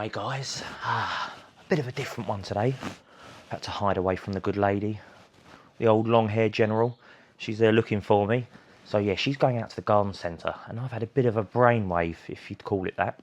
Hi guys, a bit of a different one today. Had to hide away from the good lady, the old long-haired general. She's there looking for me. So yeah, she's going out to the garden centre, and I've had a bit of a brainwave, if you'd call it that.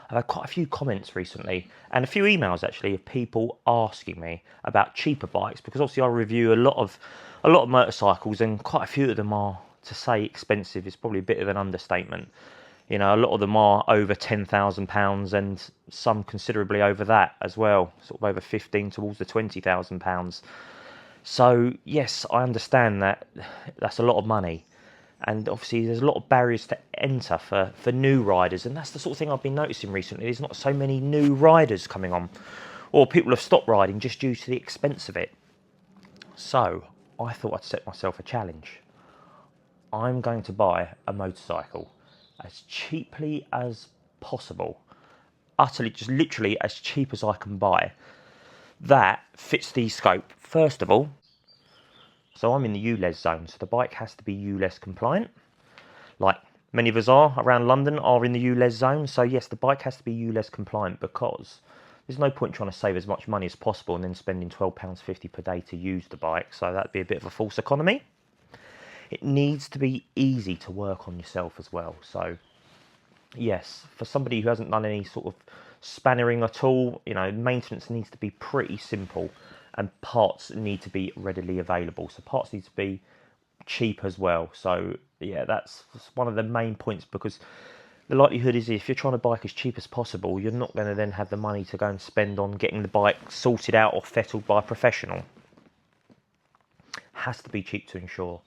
I've had quite a few comments recently, and a few emails actually, of people asking me about cheaper bikes, because obviously I review a lot of motorcycles, and quite a few of them are, to say expensive is probably a bit of an understatement. You know, a lot of them are over £10,000 and some considerably over that as well, sort of over 15 towards the £20,000. So yes, I understand that that's a lot of money, and obviously there's a lot of barriers to enter for new riders, and that's the sort of thing I've been noticing recently. There's not so many new riders coming on, or people have stopped riding just due to the expense of it. So I thought I'd set myself a challenge. I'm going to buy a motorcycle as cheaply as possible, utterly, just literally as cheap as I can buy, that fits the scope. First of all, so I'm in the ULEZ zone, so the bike has to be ULEZ compliant, like many of us are around London are in the ULEZ zone. So yes, the bike has to be ULEZ compliant, because there's no point trying to save as much money as possible and then spending £12.50 per day to use the bike, so that'd be a bit of a false economy. It needs to be easy to work on yourself as well. So yes, for somebody who hasn't done any sort of spannering at all, you know, maintenance needs to be pretty simple, and parts need to be readily available. So parts need to be cheap as well. So yeah, that's one of the main points, because the likelihood is if you're trying to bike as cheap as possible, you're not going to then have the money to go and spend on getting the bike sorted out or fettled by a professional. Has to be cheap to insure.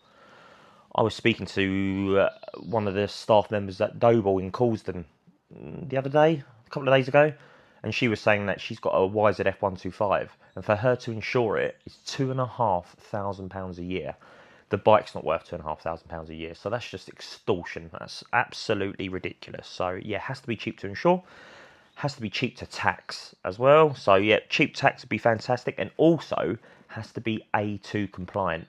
I was speaking to one of the staff members at Doble in Causden the other day, a couple of days ago, and she was saying that she's got a YZF 125, and for her to insure it is £2,500 a year. The bike's not worth £2,500 a year, so that's just extortion. That's absolutely ridiculous. So yeah, it has to be cheap to insure, has to be cheap to tax as well. So yeah, cheap tax would be fantastic, and also has to be A2 compliant.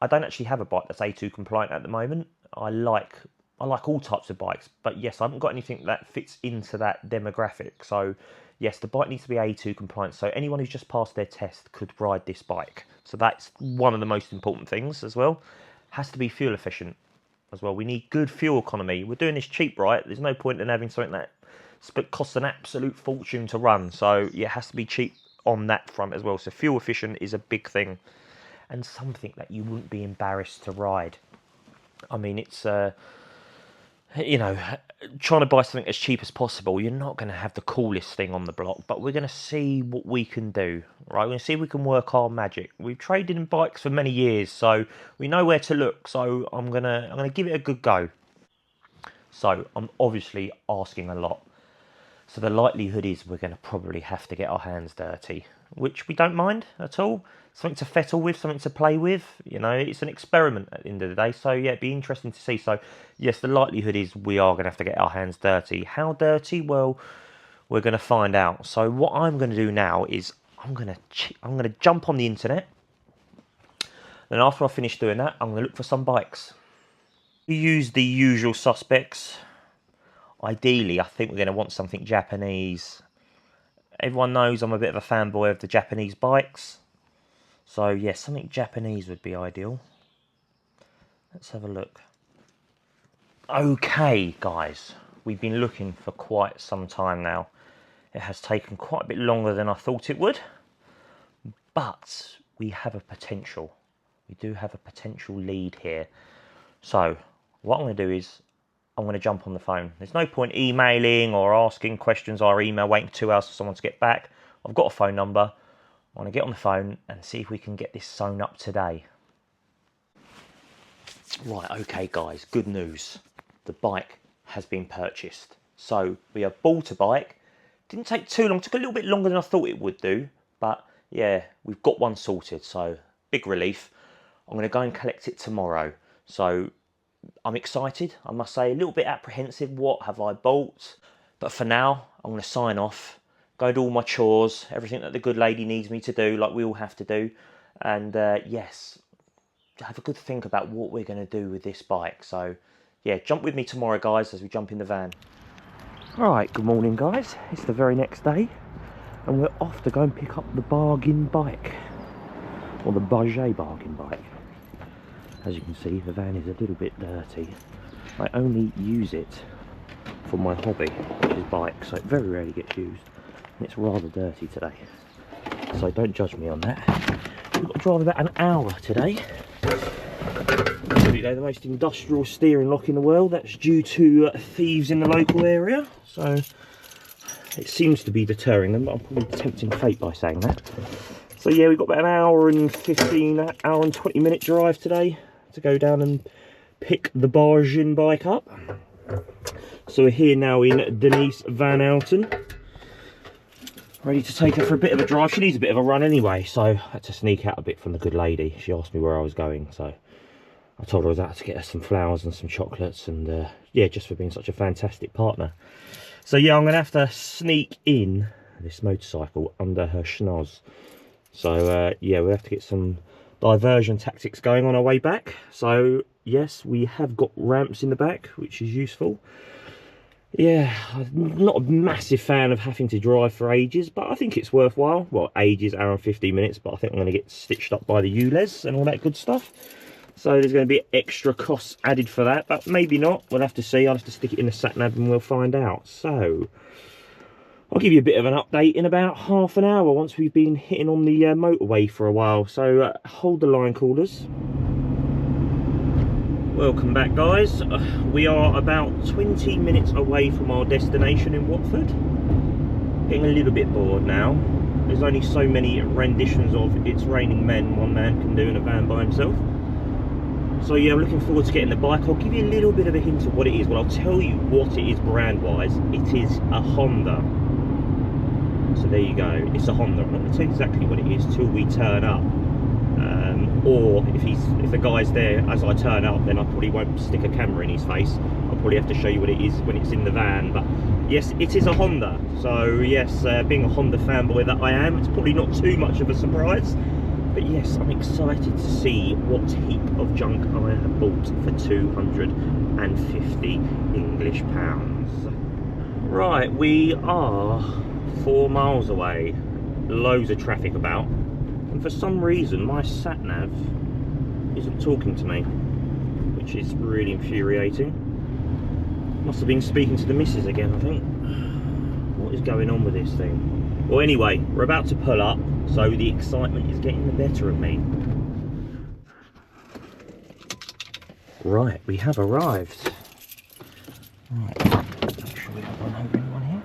I don't actually have a bike that's A2 compliant at the moment. I like all types of bikes, but yes, I haven't got anything that fits into that demographic. So yes, the bike needs to be A2 compliant. So anyone who's just passed their test could ride this bike. So that's one of the most important things as well. Has to be fuel efficient as well. We need good fuel economy. We're doing this cheap, right? There's no point in having something that costs an absolute fortune to run. So yeah, it has to be cheap on that front as well. So fuel efficient is a big thing, and something that you wouldn't be embarrassed to ride. I mean, it's, you know, trying to buy something as cheap as possible, you're not going to have the coolest thing on the block, but we're going to see what we can do, right? We're going to see if we can work our magic. We've traded in bikes for many years, so we know where to look, so I'm going to give it a good go. So I'm obviously asking a lot. So the likelihood is we're going to probably have to get our hands dirty, which we don't mind at all. Something to fettle with, something to play with. You know, it's an experiment at the end of the day. So yeah, it'd be interesting to see. So yes, the likelihood is we are going to have to get our hands dirty. How dirty? Well, we're going to find out. So what I'm going to do now is I'm going to jump on the internet. Then after I finish doing that, I'm going to look for some bikes. We use the usual suspects. Ideally, I think we're going to want something Japanese. Everyone knows I'm a bit of a fanboy of the Japanese bikes. So yeah, something Japanese would be ideal. Let's have a look. Okay, guys. We've been looking for quite some time now. It has taken quite a bit longer than I thought it would. But we have a potential. We do have a potential lead here. So what I'm going to do is I'm going to jump on the phone. There's no point emailing or asking questions or email, waiting 2 hours for someone to get back. I've got a phone number. I want to get on the phone and see if we can get this sewn up today. Right, okay guys, good news. The bike has been purchased. So we have bought a bike. Didn't take too long, took a little bit longer than I thought it would do. But yeah, we've got one sorted, so big relief. I'm going to go and collect it tomorrow. So I'm excited, I must say, a little bit apprehensive. What have I bought? But for now, I'm going to sign off, go do all my chores, everything that the good lady needs me to do, like we all have to do. And yes, have a good think about what we're going to do with this bike. So yeah, jump with me tomorrow, guys, as we jump in the van. Right, good morning guys. It's the very next day and we're off to go and pick up the bargain bike, or the Bajaj bargain bike. As you can see, the van is a little bit dirty. I only use it for my hobby, which is bikes, so it very rarely gets used, and it's rather dirty today, so don't judge me on that. We've got to drive about an hour today. The most industrial steering lock in the world. That's due to thieves in the local area, so it seems to be deterring them, but I'm probably tempting fate by saying that. So yeah, we've got about an hour and 20 minute drive today to go down and pick the bargain bike up. So we're here now in Denise Van Outen, ready to take her for a bit of a drive. She needs a bit of a run anyway, so I had to sneak out a bit from the good lady. She asked me where I was going, so I told her I was out to get her some flowers and some chocolates, and yeah, just for being such a fantastic partner. So yeah, I'm going to have to sneak in this motorcycle under her schnoz. So yeah, we'll have to get some diversion tactics going on our way back. So yes, we have got ramps in the back, which is useful. Yeah, I'm not a massive fan of having to drive for ages, but I think it's worthwhile. Well, ages, hour and 15 minutes, but I think I'm going to get stitched up by the ULEZ and all that good stuff. So there's going to be extra costs added for that, but maybe not. We'll have to see. I'll have to stick it in the sat-nav and we'll find out. So I'll give you a bit of an update in about half an hour once we've been hitting on the motorway for a while. So hold the line, callers. Welcome back, guys. We are about 20 minutes away from our destination in Watford. Getting a little bit bored now. There's only so many renditions of It's Raining Men one man can do in a van by himself. So yeah, I'm looking forward to getting the bike. I'll give you a little bit of a hint of what it is. Well, I'll tell you what it is brand-wise. It is a Honda. So there you go. It's a Honda. I'm not going to tell you exactly what it is till we turn up. Or if the guy's there as I turn up, then I probably won't stick a camera in his face. I'll probably have to show you what it is when it's in the van. But yes, it is a Honda. So yes, being a Honda fanboy that I am, it's probably not too much of a surprise. But yes, I'm excited to see what heap of junk I have bought for 250 English pounds. Right, we are 4 miles away. Loads of traffic about. And for some reason, my sat-nav isn't talking to me, which is really infuriating. Must have been speaking to the missus again, I think. What is going on with this thing? Well, anyway, we're about to pull up. So the excitement is getting the better of me. Right, we have arrived. Right, make sure we don't run over anyone here.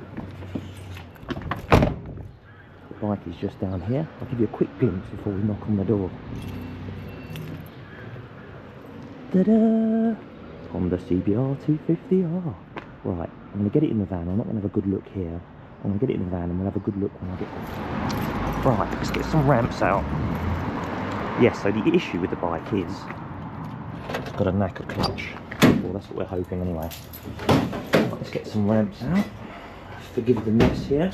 The bike is just down here. I'll give you a quick glimpse before we knock on the door. Ta-da! Honda CBR 250R. Right, I'm going to get it in the van. I'm not going to have a good look here. I'm going to get it in the van and we'll have a good look when I get there. Right, let's get some ramps out. Yes, so the issue with the bike is it's got a knacker clutch. Well, that's what we're hoping anyway. Right, let's get some ramps out. Forgive the mess here.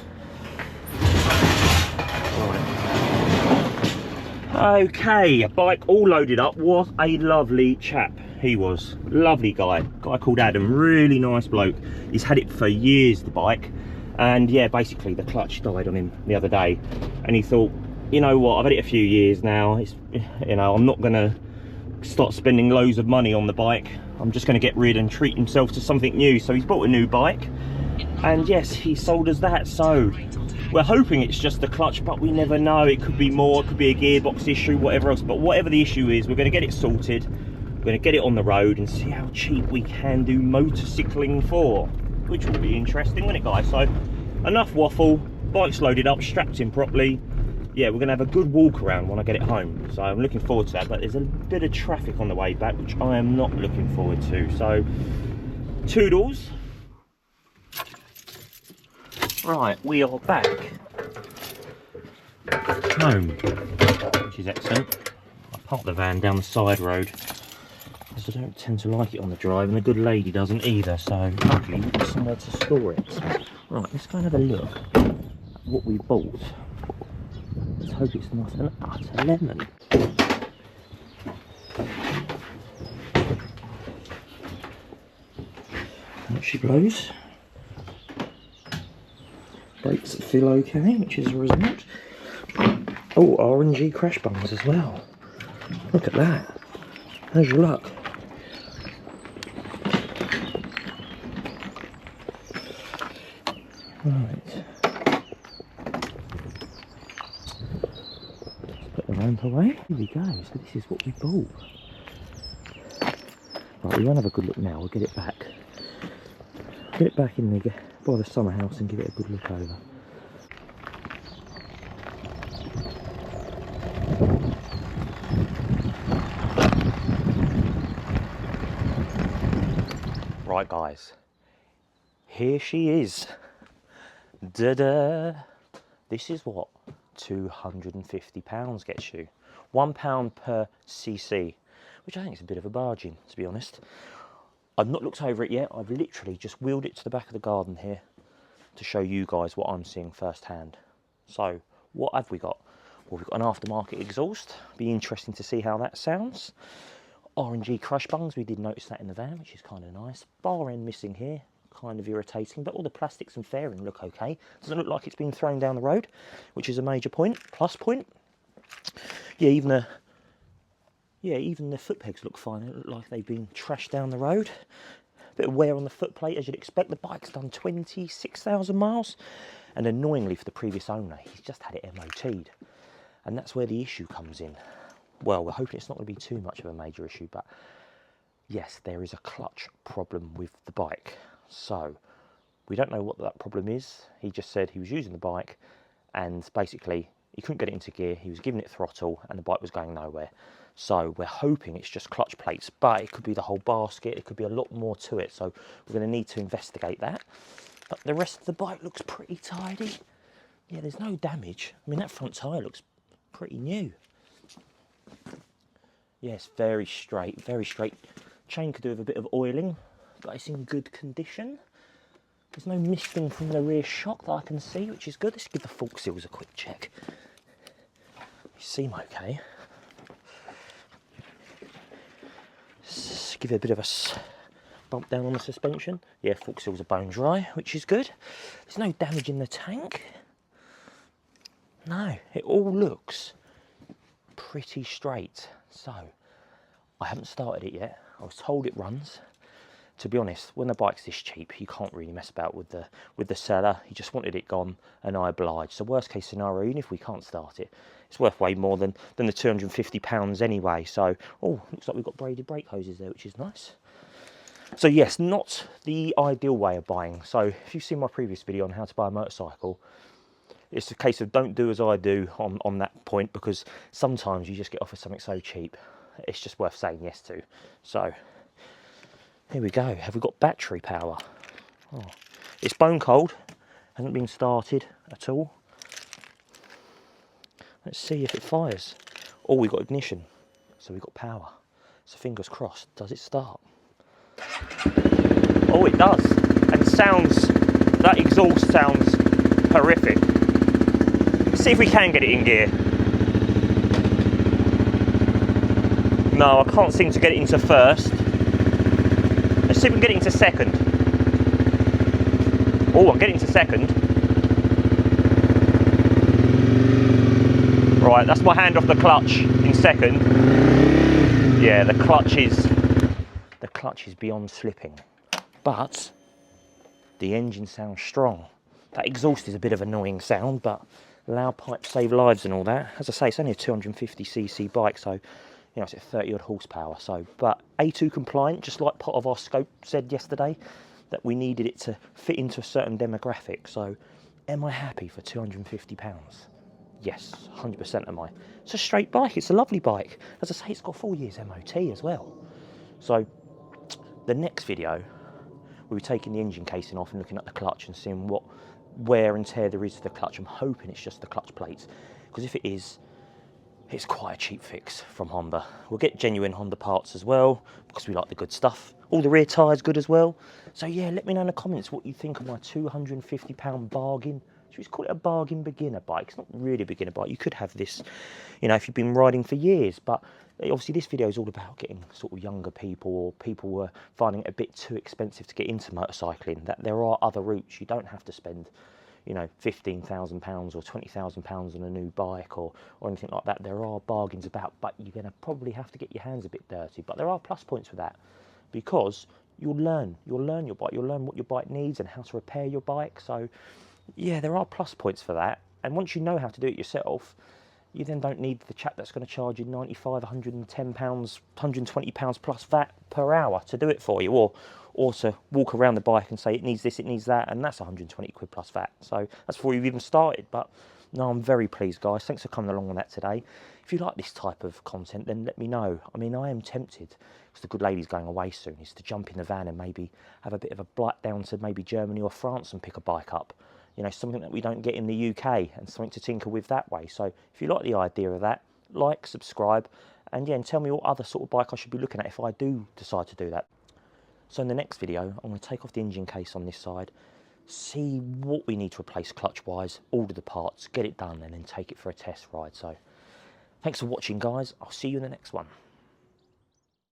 Right. Okay, bike all loaded up. What a lovely chap he was. Lovely guy. Guy called Adam. Really nice bloke. He's had it for years, the bike. And yeah, basically the clutch died on him the other day, and he thought, you know what, I've had it a few years now. It's, you know, I'm not gonna start spending loads of money on the bike. I'm just gonna get rid and treat himself to something new. So he's bought a new bike, and yes, he sold us that. So we're hoping it's just the clutch, but we never know. It could be more, it could be a gearbox issue, whatever else. But whatever the issue is, we're gonna get it sorted. We're gonna get it on the road and see how cheap we can do motorcycling for. Which will be interesting, won't it, guys? So enough waffle, bike's loaded up, strapped in properly. Yeah, we're gonna have a good walk around when I get it home, so I'm looking forward to that. But there's a bit of traffic on the way back, which I am not looking forward to. So toodles. Right, we are back home, which is excellent. I parked the van down the side road because I don't tend to like it on the drive, and the good lady doesn't either, so luckily we've got somewhere to store it. So, right, let's go and have a look at what we bought. Let's hope it's not an utter lemon. And she blows. plates feel okay, which is a result. Oh, RNG crash bars as well. Look at that. How's your luck? Right. Put the lamp away. Here we go. So this is what we bought. Right, we won't have a good look now. We'll get it back. Get it back in the by the summer house and give it a good look over. Right, guys. Here she is. Da-da! This is what £250 gets you. £1 per cc, which I think is a bit of a bargain, to be honest. I've not looked over it yet. I've literally just wheeled it to the back of the garden here to show you guys what I'm seeing firsthand. So, what have we got? Well, we've got an aftermarket exhaust. Be interesting to see how that sounds. RNG crush bungs, we did notice that in the van, which is kind of nice. Bar end missing here, kind of irritating, but all the plastics and fairing look okay. Doesn't look like it's been thrown down the road, which is a major point, plus point. Yeah, even the foot pegs look fine. They look like they've been trashed down the road. Bit of wear on the foot plate, as you'd expect. The bike's done 26,000 miles, and annoyingly for the previous owner, he's just had it MOT'd, and that's where the issue comes in. Well, we're hoping it's not going to be too much of a major issue, but yes, there is a clutch problem with the bike. So, we don't know what that problem is. He just said he was using the bike and basically he couldn't get it into gear. He was giving it throttle and the bike was going nowhere. So, we're hoping it's just clutch plates, but it could be the whole basket. It could be a lot more to it. So, we're going to need to investigate that. But the rest of the bike looks pretty tidy. Yeah, there's no damage. I mean, that front tyre looks pretty new. Yes, very straight, very straight. Chain could do with a bit of oiling, but it's in good condition. There's no misting from the rear shock that I can see, which is good. Let's give the fork seals a quick check. They seem okay. Let's give it a bit of a bump down on the suspension. Yeah, fork seals are bone dry, which is good. There's no damage in the tank. No, it all looks pretty straight. So, I haven't started it yet. I was told it runs. To be honest, when the bike's this cheap, you can't really mess about with the seller. He just wanted it gone, and I obliged. So worst case scenario, even if we can't start it, it's worth way more than the £250 anyway. So, oh, looks like we've got braided brake hoses there, which is nice. So yes, not the ideal way of buying. So if you've seen my previous video on how to buy a motorcycle, it's a case of don't do as I do on that point, because sometimes you just get offered something so cheap, it's just worth saying yes to. So, here we go. Have we got battery power? Oh, it's bone cold, hasn't been started at all. Let's see if it fires. Oh, we've got ignition, so we've got power. So fingers crossed, does it start? Oh, it does. And that exhaust sounds horrific. See if we can get it in gear. No, I can't seem to get it into first. Let's see if we can get it into second. Oh, I'm getting to second. Right, that's my hand off the clutch in second. Yeah, the clutch is beyond slipping. But the engine sounds strong. That exhaust is a bit of an annoying sound, but loud pipes save lives and all that. As I say, it's only a 250cc bike, so you know it's at 30 odd horsepower. So, but A2 compliant, just like part of our scope said yesterday, that we needed it to fit into a certain demographic. So, am I happy for £250? Yes, 100% am I. It's a straight bike. It's a lovely bike. As I say, it's got 4 years MOT as well. So, the next video, we'll be taking the engine casing off and looking at the clutch and seeing what wear and tear there is to the clutch. I'm hoping it's just the clutch plates, because if it is, it's quite a cheap fix from Honda. We'll get genuine Honda parts as well, because we like the good stuff. All the rear tyres good as well. So yeah, let me know in the comments what you think of my £250 bargain. Should we call it a bargain beginner bike? It's not really a beginner bike. You could have this, you know, if you've been riding for years. But obviously this video is all about getting sort of younger people, or people who are finding it a bit too expensive to get into motorcycling. That there are other routes. You don't have to spend, you know, £15,000 or £20,000 on a new bike or anything like that. There are bargains about, but you're going to probably have to get your hands a bit dirty. But there are plus points for that, because you'll learn your bike, you'll learn what your bike needs and how to repair your bike. So yeah, there are plus points for that. And once you know how to do it yourself, you then don't need the chap that's going to charge you £95, £110, £120 plus VAT per hour to do it for you, or to walk around the bike and say it needs this, it needs that, and that's 120 quid plus VAT. So that's before you've even started. But no, I'm very pleased, guys. Thanks for coming along on that today. If you like this type of content, then let me know. I mean, I am tempted, because the good lady's going away soon, is to jump in the van and maybe have a bit of a blight down to maybe Germany or France and pick a bike up. You know, something that we don't get in the UK, and something to tinker with that way. So if you like the idea of that, like, subscribe, and yeah, and tell me what other sort of bike I should be looking at if I do decide to do that. So in the next video, I'm going to take off the engine case on this side, see what we need to replace clutch-wise, order the parts, get it done, and then take it for a test ride. So thanks for watching, guys. I'll see you in the next one.